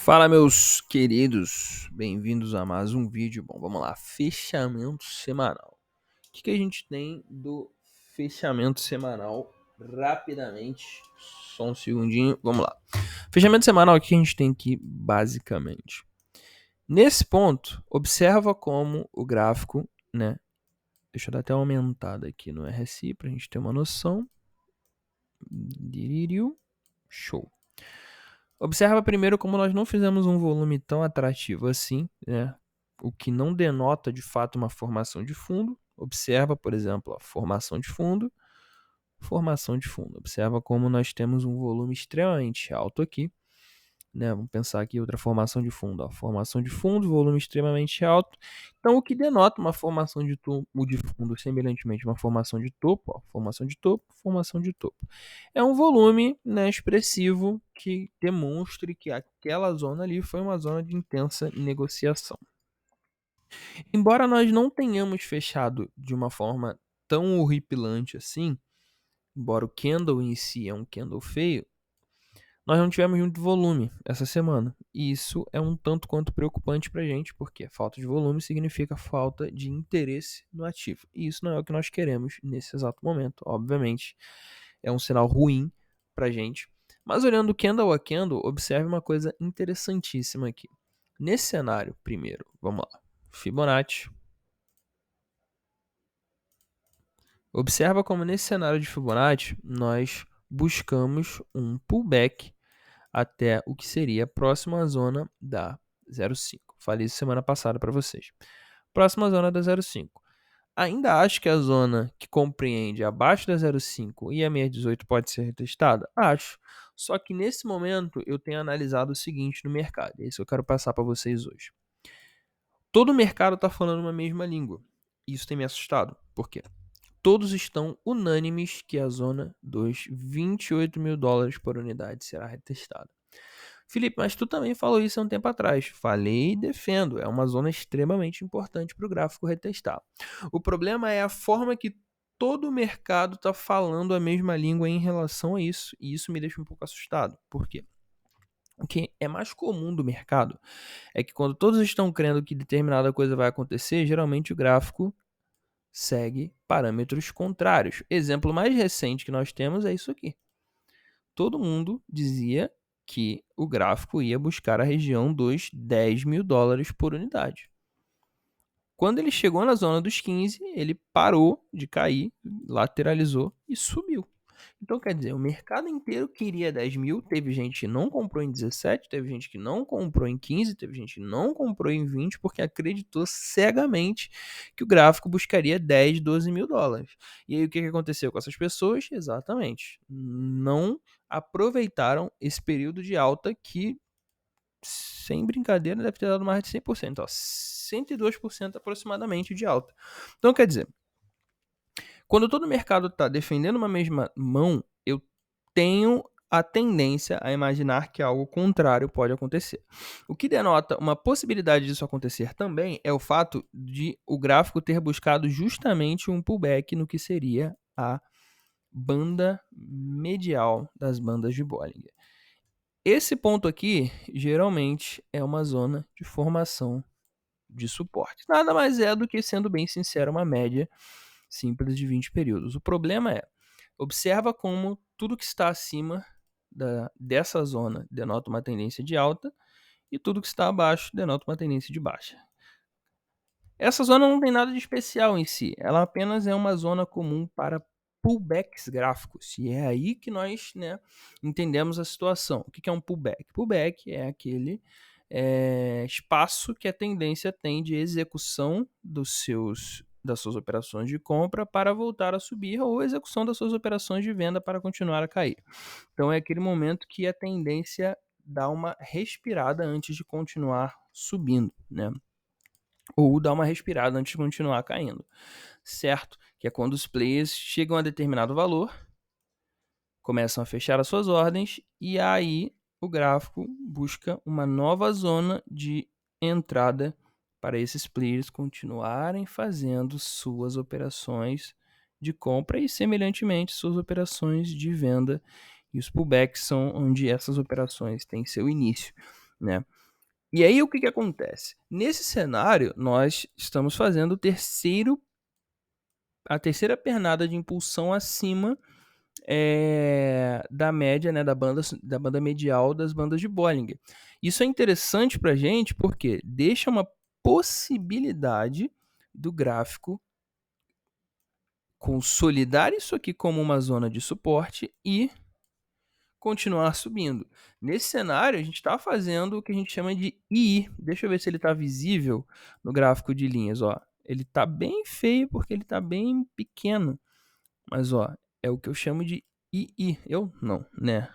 Fala, meus queridos, bem-vindos a mais um vídeo. Bom, vamos lá, fechamento semanal. O que a gente tem do fechamento semanal? Rapidamente, só um segundinho, vamos lá. Fechamento semanal, o que a gente tem aqui, basicamente? Nesse ponto, observa como o gráfico, né? Deixa eu dar até uma aumentada aqui no RSI para a gente ter uma noção. Show. Observa primeiro como nós não fizemos um volume tão atrativo assim, né? O que não denota de fato uma formação de fundo. Observa, por exemplo, a formação de fundo. Formação de fundo. Observa como nós temos um volume extremamente alto aqui, né? Vamos pensar aqui outra formação de fundo. Ó. Formação de fundo, volume extremamente alto. Então, o que denota uma formação de fundo, semelhantemente uma formação de topo, ó, formação de topo, formação de topo. É um volume, né, expressivo que demonstre que aquela zona ali foi uma zona de intensa negociação. Embora nós não tenhamos fechado de uma forma tão horripilante assim, embora o candle em si é um candle feio, nós não tivemos muito volume essa semana. E isso é um tanto quanto preocupante para a gente, porque falta de volume significa falta de interesse no ativo. E isso não é o que nós queremos nesse exato momento. Obviamente, é um sinal ruim para a gente. Mas olhando candle a candle, observe uma coisa interessantíssima aqui. Nesse cenário, primeiro, vamos lá. Fibonacci. Observa como nesse cenário de Fibonacci, nós buscamos um pullback até o que seria a próxima zona da 0,5. Falei isso semana passada para vocês. Próxima zona da 0,5. Ainda acho que a zona que compreende abaixo da 0,5 e a 618 pode ser retestada? Acho. Só que nesse momento eu tenho analisado o seguinte no mercado. É isso que eu quero passar para vocês hoje. Todo o mercado está falando uma mesma língua. Isso tem me assustado. Por quê? Todos estão unânimes que a zona dos 28 mil dólares por unidade será retestada. Felipe, mas tu também falou isso há um tempo atrás. Falei e defendo. É uma zona extremamente importante para o gráfico retestar. O problema é a forma que todo o mercado está falando a mesma língua em relação a isso. E isso me deixa um pouco assustado. Por quê? O que é mais comum do mercado é que quando todos estão crendo que determinada coisa vai acontecer, geralmente o gráfico segue parâmetros contrários. Exemplo mais recente que nós temos é isso aqui. Todo mundo dizia que o gráfico ia buscar a região dos 10 mil dólares por unidade. Quando ele chegou na zona dos 15, ele parou de cair, lateralizou e subiu. Então, quer dizer, o mercado inteiro queria 10 mil, teve gente que não comprou em 17, teve gente que não comprou em 15, teve gente que não comprou em 20, porque acreditou cegamente que o gráfico buscaria 10, 12 mil dólares. E aí o que aconteceu com essas pessoas? Exatamente, não aproveitaram esse período de alta que, sem brincadeira, deve ter dado mais de 100%, ó, 102% aproximadamente de alta. Então, quer dizer, quando todo o mercado está defendendo uma mesma mão, eu tenho a tendência a imaginar que algo contrário pode acontecer. O que denota uma possibilidade disso acontecer também é o fato de o gráfico ter buscado justamente um pullback no que seria a banda medial das bandas de Bollinger. Esse ponto aqui, geralmente, é uma zona de formação de suporte. Nada mais é do que, sendo bem sincero, uma média simples de 20 períodos. O problema é, observa como tudo que está acima dessa zona denota uma tendência de alta e tudo que está abaixo denota uma tendência de baixa. Essa zona não tem nada de especial em si, ela apenas é uma zona comum para pullbacks gráficos, e é aí que nós, né, entendemos a situação. O que é um pullback? Pullback é aquele espaço que a tendência tem de execução das suas operações de compra para voltar a subir, ou execução das suas operações de venda para continuar a cair. Então é aquele momento que a tendência dá uma respirada antes de continuar subindo, né? Ou dá uma respirada antes de continuar caindo, certo? Que é quando os players chegam a determinado valor, começam a fechar as suas ordens e aí o gráfico busca uma nova zona de entrada para esses players continuarem fazendo suas operações de compra e, semelhantemente, suas operações de venda. E os pullbacks são onde essas operações têm seu início, né? E aí o que que acontece? Nesse cenário, nós estamos fazendo a terceira pernada de impulsão acima da média, né, da banda medial das bandas de Bollinger. Isso é interessante para a gente porque deixa uma possibilidade do gráfico consolidar isso aqui como uma zona de suporte e continuar subindo. Nesse cenário, a gente está fazendo o que a gente chama de II. Deixa eu ver se ele está visível no gráfico de linhas. Ó. Ele está bem feio porque ele está bem pequeno. Mas ó, é o que eu chamo de II. Eu não, né?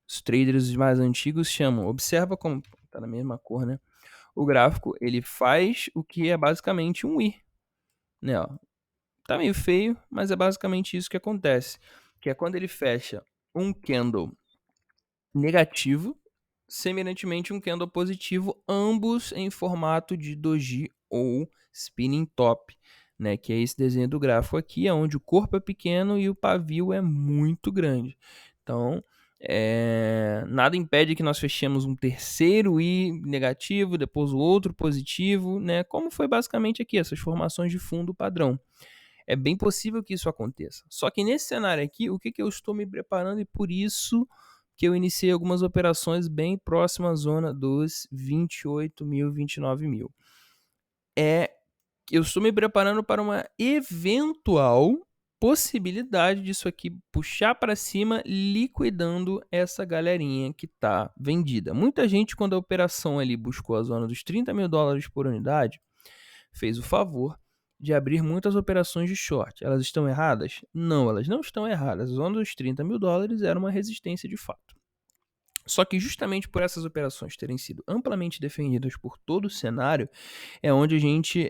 Os traders mais antigos chamam. Observa como está na mesma cor, né? O gráfico ele faz o que é basicamente um I, né? Ó. Tá meio feio, mas é basicamente isso que acontece, que é quando ele fecha um candle negativo, semelhantemente um candle positivo, ambos em formato de doji ou spinning top, né? Que é esse desenho do gráfico aqui, é onde o corpo é pequeno e o pavio é muito grande. Então, nada impede que nós fechemos um terceiro I negativo, depois o outro positivo, né? Como foi basicamente aqui, essas formações de fundo padrão. É bem possível que isso aconteça. Só que nesse cenário aqui, o que, que eu estou me preparando e por isso que eu iniciei algumas operações bem próximas à zona dos 28 mil, 29 mil. Eu estou me preparando para uma eventual possibilidade disso aqui puxar para cima, liquidando essa galerinha que está vendida. Muita gente, quando a operação ali buscou a zona dos 30 mil dólares por unidade, fez o favor de abrir muitas operações de short. Elas estão erradas? Não, elas não estão erradas. A zona dos 30 mil dólares era uma resistência de fato. Só que justamente por essas operações terem sido amplamente defendidas por todo o cenário, é onde a gente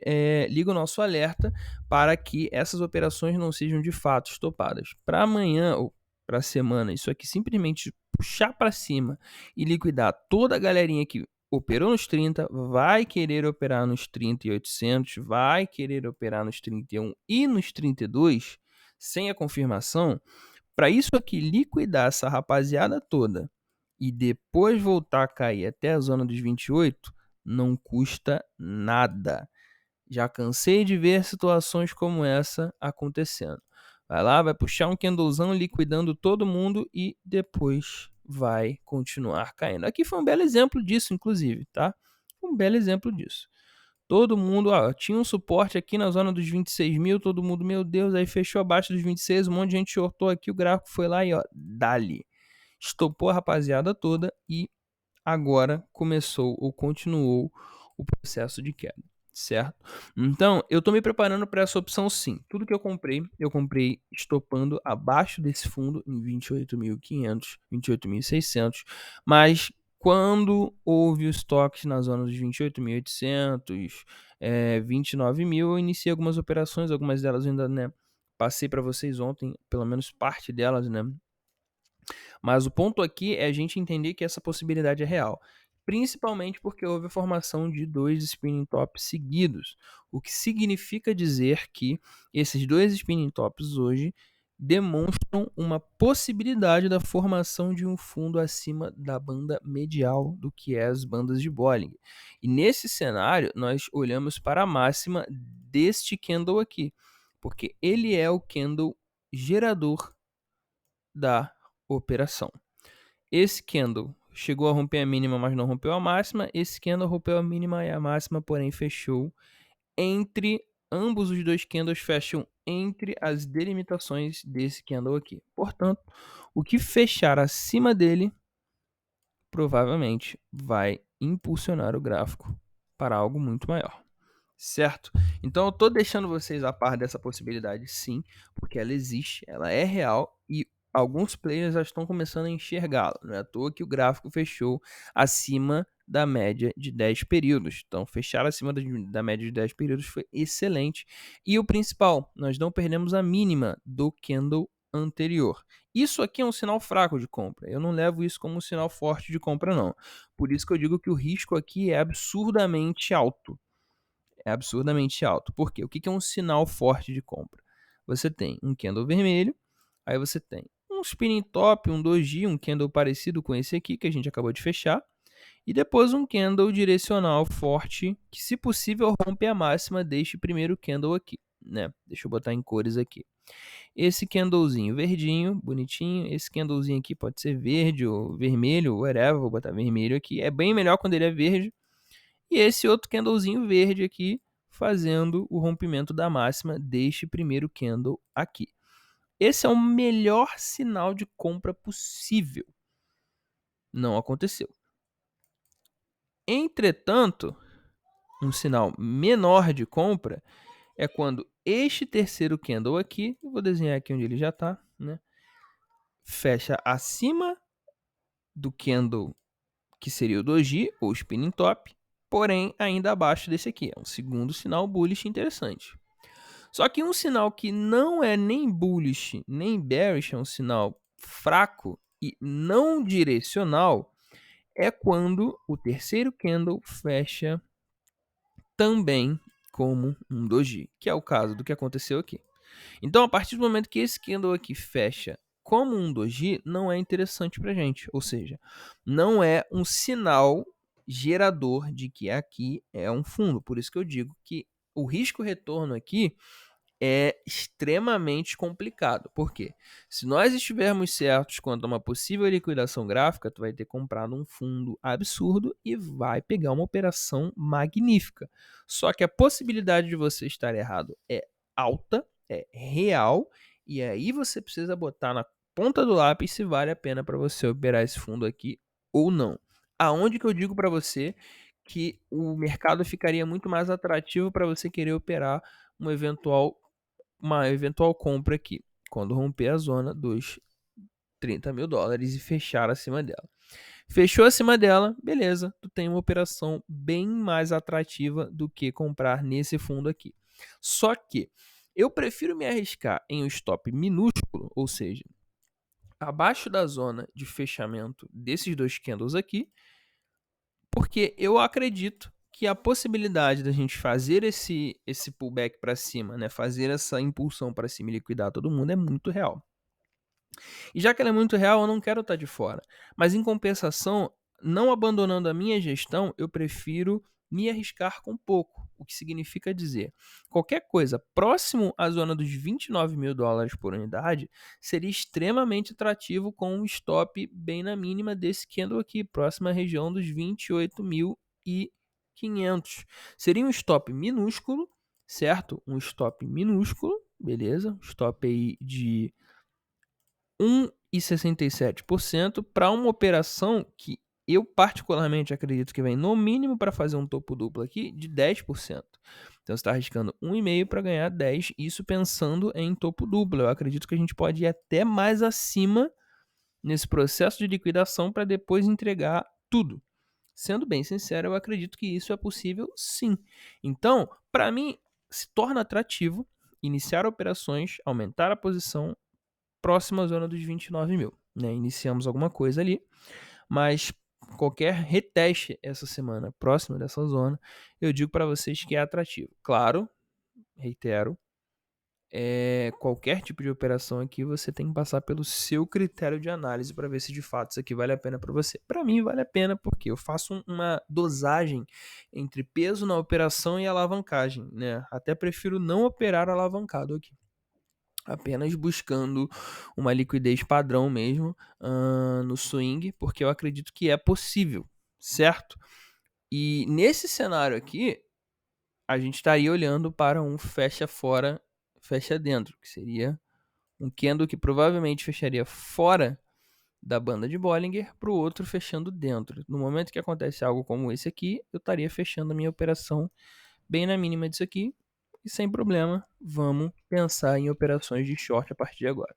liga o nosso alerta para que essas operações não sejam de fato estopadas. Para amanhã ou para a semana, isso aqui simplesmente puxar para cima e liquidar toda a galerinha que operou nos 30, vai querer operar nos 30.800, vai querer operar nos 31 e nos 32, sem a confirmação, para isso aqui liquidar essa rapaziada toda e depois voltar a cair até a zona dos 28, não custa nada. Já cansei de ver situações como essa acontecendo. Vai lá, vai puxar um candlezão liquidando todo mundo e depois vai continuar caindo. Aqui foi um belo exemplo disso, inclusive, tá? Um belo exemplo disso. Todo mundo, ó, tinha um suporte aqui na zona dos 26 mil, todo mundo, meu Deus, aí fechou abaixo dos 26, um monte de gente shortou aqui, o gráfico foi lá e ó, dali. Estopou a rapaziada toda e agora começou ou continuou o processo de queda, certo? Então, eu estou me preparando para essa opção sim. Tudo que eu comprei estopando abaixo desse fundo em 28.500, 28.600, mas quando houve os toques na zona dos 28.800, 29 mil, eu iniciei algumas operações, algumas delas ainda, né, passei para vocês ontem, pelo menos parte delas, né, mas o ponto aqui é a gente entender que essa possibilidade é real. Principalmente porque houve a formação de 2 spinning tops seguidos. O que significa dizer que esses 2 spinning tops hoje demonstram uma possibilidade da formação de um fundo acima da banda medial do que é as bandas de Bollinger. E nesse cenário, nós olhamos para a máxima deste candle aqui, porque ele é o candle gerador da operação. Esse candle chegou a romper a mínima, mas não rompeu a máxima. Esse candle rompeu a mínima e a máxima, porém fechou entre ambos os dois candles fecham entre as delimitações desse candle aqui. Portanto, o que fechar acima dele provavelmente vai impulsionar o gráfico para algo muito maior. Certo? Então eu estou deixando vocês a par dessa possibilidade sim, porque ela existe, ela é real e alguns players já estão começando a enxergá-la. Não é à toa que o gráfico fechou acima da média de 10 períodos. Então, fechar acima da média de 10 períodos foi excelente. E o principal, nós não perdemos a mínima do candle anterior. Isso aqui é um sinal fraco de compra. Eu não levo isso como um sinal forte de compra, não. Por isso que eu digo que o risco aqui é absurdamente alto. É absurdamente alto. Por quê? O que é um sinal forte de compra? Você tem um candle vermelho, aí você tem um spinning top, um doji, um candle parecido com esse aqui que a gente acabou de fechar, E depois um candle direcional forte, que se possível rompe a máxima deste primeiro candle aqui, né? Deixa eu botar em cores aqui. Esse candlezinho verdinho, bonitinho. Esse candlezinho aqui pode ser verde ou vermelho, whatever. Vou botar vermelho aqui. É bem melhor quando ele é verde. E esse outro candlezinho verde aqui, fazendo o rompimento da máxima deste primeiro candle aqui. Esse é o melhor sinal de compra possível. Não aconteceu. Entretanto, um sinal menor de compra é quando este terceiro candle aqui, eu vou desenhar aqui onde ele já está, né? Fecha acima do candle que seria o doji ou spinning top, porém ainda abaixo desse aqui. É um segundo sinal bullish interessante. Só que um sinal que não é nem bullish nem bearish, é um sinal fraco e não direcional, é quando o terceiro candle fecha também como um doji, que é o caso do que aconteceu aqui. Então, a partir do momento que esse candle aqui fecha como um doji, não é interessante para gente. Ou seja, não é um sinal gerador de que aqui é um fundo. Por isso que eu digo que o risco-retorno aqui é extremamente complicado. Por quê? Se nós estivermos certos quanto a uma possível liquidação gráfica, tu vai ter comprado um fundo absurdo e vai pegar uma operação magnífica. Só que a possibilidade de você estar errado é alta, é real, e aí você precisa botar na ponta do lápis se vale a pena para você operar esse fundo aqui ou não. Aonde que eu digo para você que o mercado ficaria muito mais atrativo para você querer operar uma eventual compra aqui, quando romper a zona dos 30 mil dólares e fechar acima dela. Fechou acima dela, beleza, tu tem uma operação bem mais atrativa do que comprar nesse fundo aqui. Só que eu prefiro me arriscar em um stop minúsculo, ou seja, abaixo da zona de fechamento desses dois candles aqui, porque eu acredito que a possibilidade da gente fazer esse pullback para cima, né, fazer essa impulsão para cima e liquidar todo mundo é muito real. E já que ela é muito real, eu não quero estar de fora. Mas em compensação, não abandonando a minha gestão, eu prefiro me arriscar com pouco. O que significa dizer, qualquer coisa próximo à zona dos 29 mil dólares por unidade seria extremamente atrativo com um stop bem na mínima desse candle aqui, próxima à região dos 28.500. Seria um stop minúsculo, certo? Um stop minúsculo, beleza? Um stop aí de 1,67% para uma operação que eu particularmente acredito que vem no mínimo para fazer um topo duplo aqui de 10%. Então você está arriscando 1,5 para ganhar 10, isso pensando em topo duplo. Eu acredito que a gente pode ir até mais acima nesse processo de liquidação para depois entregar tudo. Sendo bem sincero, eu acredito que isso é possível sim. Então, para mim, se torna atrativo iniciar operações, aumentar a posição próxima à zona dos 29 mil. Né? Iniciamos alguma coisa ali, mas qualquer reteste essa semana próxima dessa zona, eu digo para vocês que é atrativo. Claro, reitero, qualquer tipo de operação aqui você tem que passar pelo seu critério de análise para ver se de fato isso aqui vale a pena para você. Para mim vale a pena porque eu faço uma dosagem entre peso na operação e alavancagem, né? Até prefiro não operar alavancado aqui, apenas buscando uma liquidez padrão mesmo no swing, porque eu acredito que é possível, certo? E nesse cenário aqui, a gente estaria olhando para um fecha fora, fecha dentro, que seria um candle que provavelmente fecharia fora da banda de Bollinger para o outro fechando dentro. No momento que acontece algo como esse aqui, eu estaria fechando a minha operação bem na mínima disso aqui, e sem problema, vamos pensar em operações de short a partir de agora.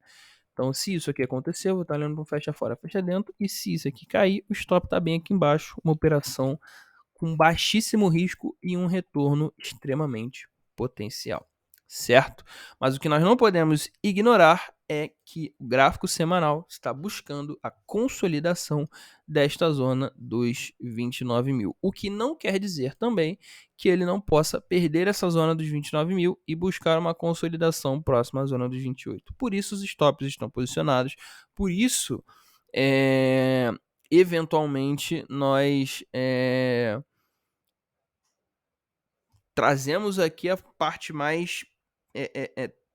Então, se isso aqui aconteceu, eu vou estar olhando para um fecha fora, fecha dentro, e se isso aqui cair, o stop está bem aqui embaixo, uma operação com baixíssimo risco e um retorno extremamente potencial, certo? Mas o que nós não podemos ignorar é que o gráfico semanal está buscando a consolidação desta zona dos 29 mil. O que não quer dizer também que ele não possa perder essa zona dos 29 mil e buscar uma consolidação próxima à zona dos 28. Por isso os stops estão posicionados, por isso eventualmente nós trazemos aqui a parte mais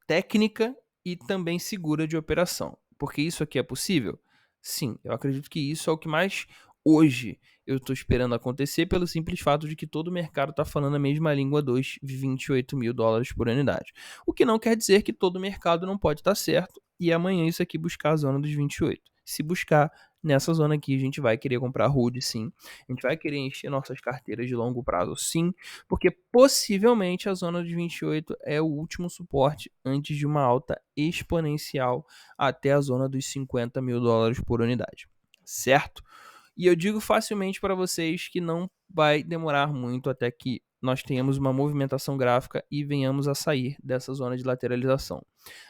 técnica e também segura de operação. Porque isso aqui é possível? Sim, eu acredito que isso é o que mais hoje eu estou esperando acontecer, pelo simples fato de que todo o mercado está falando a mesma língua dos 28 mil dólares por unidade. O que não quer dizer que todo o mercado não pode estar certo e amanhã isso aqui buscar a zona dos 28. Se buscar nessa zona aqui, a gente vai querer comprar hold, sim. A gente vai querer encher nossas carteiras de longo prazo, sim, porque possivelmente a zona dos 28 é o último suporte antes de uma alta exponencial até a zona dos 50 mil dólares por unidade, certo? E eu digo facilmente para vocês que não vai demorar muito até que nós tenhamos uma movimentação gráfica e venhamos a sair dessa zona de lateralização.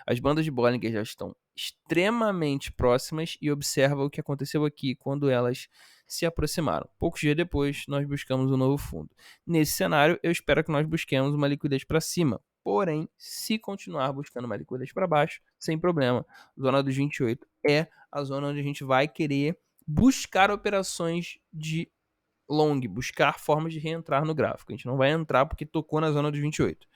As bandas de Bollinger já estão extremamente próximas e observa o que aconteceu aqui quando elas se aproximaram. Poucos dias depois, nós buscamos um novo fundo. Nesse cenário, eu espero que nós busquemos uma liquidez para cima. Porém, se continuar buscando uma liquidez para baixo, sem problema. Zona dos 28 é a zona onde a gente vai querer buscar operações de long, buscar formas de reentrar no gráfico. A gente não vai entrar porque tocou na zona dos 28.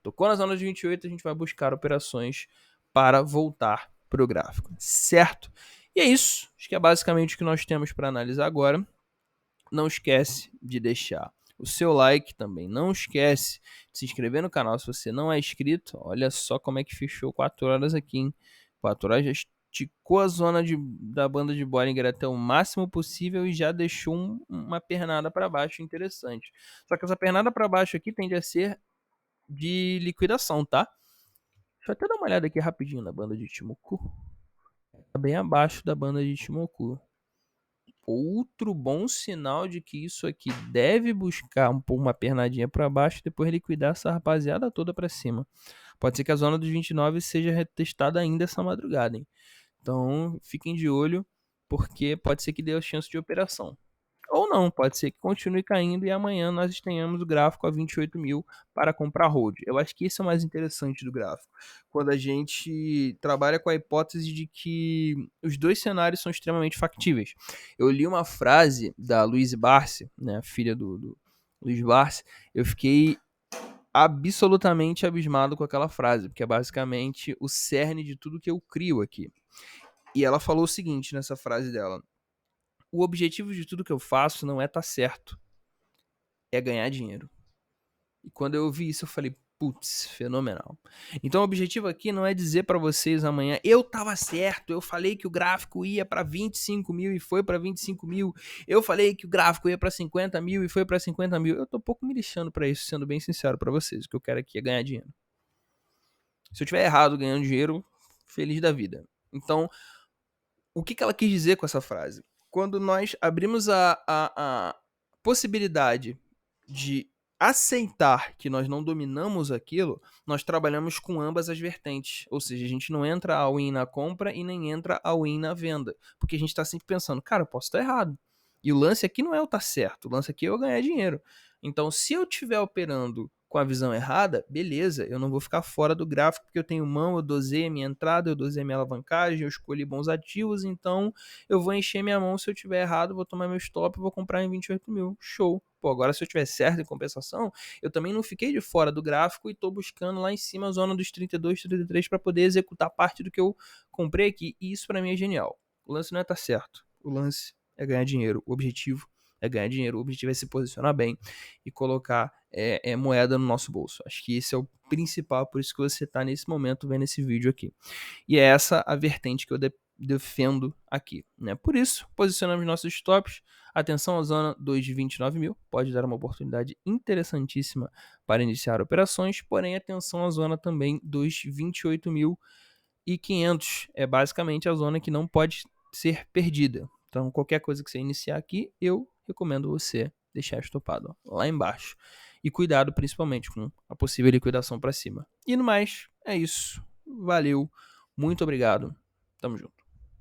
Tocou na zona dos 28, a gente vai buscar operações para voltar para o gráfico, certo? E é isso. Acho que é basicamente o que nós temos para analisar agora. Não esquece de deixar o seu like também. Não esquece de se inscrever no canal se você não é inscrito. Olha só como é que fechou 4 horas aqui, hein? 4 horas já esticou a zona da banda de Bollinger até o máximo possível e já deixou uma pernada para baixo interessante. Só que essa pernada para baixo aqui tende a ser de liquidação, tá? Deixa eu até dar uma olhada aqui rapidinho na banda de Ichimoku. Tá bem abaixo da banda de Ichimoku. Outro bom sinal de que isso aqui deve buscar uma pernadinha para baixo e depois liquidar essa rapaziada toda para cima. Pode ser que a zona dos 29 seja retestada ainda essa madrugada, hein? Então fiquem de olho, porque pode ser que dê a chance de operação. Ou não, pode ser que continue caindo e amanhã nós tenhamos o gráfico a 28 mil para comprar hold. Eu acho que isso é o mais interessante do gráfico. Quando a gente trabalha com a hipótese de que os dois cenários são extremamente factíveis. Eu li uma frase da Louise Barsi, né, filha do Luiz Barsi, eu fiquei absolutamente abismado com aquela frase, porque é basicamente o cerne de tudo que eu crio aqui. E ela falou o seguinte nessa frase dela: o objetivo de tudo que eu faço não é estar certo, é ganhar dinheiro. E quando eu ouvi isso, eu falei, putz, fenomenal. Então o objetivo aqui não é dizer para vocês amanhã, eu tava certo, eu falei que o gráfico ia para 25 mil e foi para 25 mil, eu falei que o gráfico ia para 50 mil e foi para 50 mil. Eu tô um pouco me lixando para isso, sendo bem sincero para vocês. O que eu quero aqui é ganhar dinheiro. Se eu tiver errado ganhando dinheiro, feliz da vida. Então, o que ela quis dizer com essa frase? Quando nós abrimos a possibilidade de aceitar que nós não dominamos aquilo, nós trabalhamos com ambas as vertentes. Ou seja, a gente não entra all in na compra e nem entra all in na venda. Porque a gente está sempre pensando, cara, eu posso estar errado. E o lance aqui não é eu estar certo, o lance aqui é eu ganhar dinheiro. Então, se eu estiver operando com a visão errada, beleza, eu não vou ficar fora do gráfico porque eu tenho mão, eu dosei a minha entrada, eu dosei a minha alavancagem, eu escolhi bons ativos, então eu vou encher minha mão. Se eu tiver errado, vou tomar meu stop e vou comprar em 28 mil. Show. Pô, agora se eu tiver certo em compensação, eu também não fiquei de fora do gráfico e estou buscando lá em cima a zona dos 32, 33 para poder executar parte do que eu comprei aqui. E isso para mim é genial. O lance não é estar certo, o lance é ganhar dinheiro. O objetivo é ganhar dinheiro, o objetivo é se posicionar bem e colocar moeda no nosso bolso. Acho que esse é o principal, por isso que você está nesse momento vendo esse vídeo aqui. E é essa a vertente que eu defendo aqui, né? Por isso, posicionamos nossos stops. Atenção à zona 2 de 29 mil, pode dar uma oportunidade interessantíssima para iniciar operações, porém atenção à zona também dos 28.500, é basicamente a zona que não pode ser perdida. Então, qualquer coisa que você iniciar aqui, eu recomendo você deixar estopado lá embaixo. E cuidado principalmente com a possível liquidação para cima. E no mais, é isso. Valeu, muito obrigado. Tamo junto.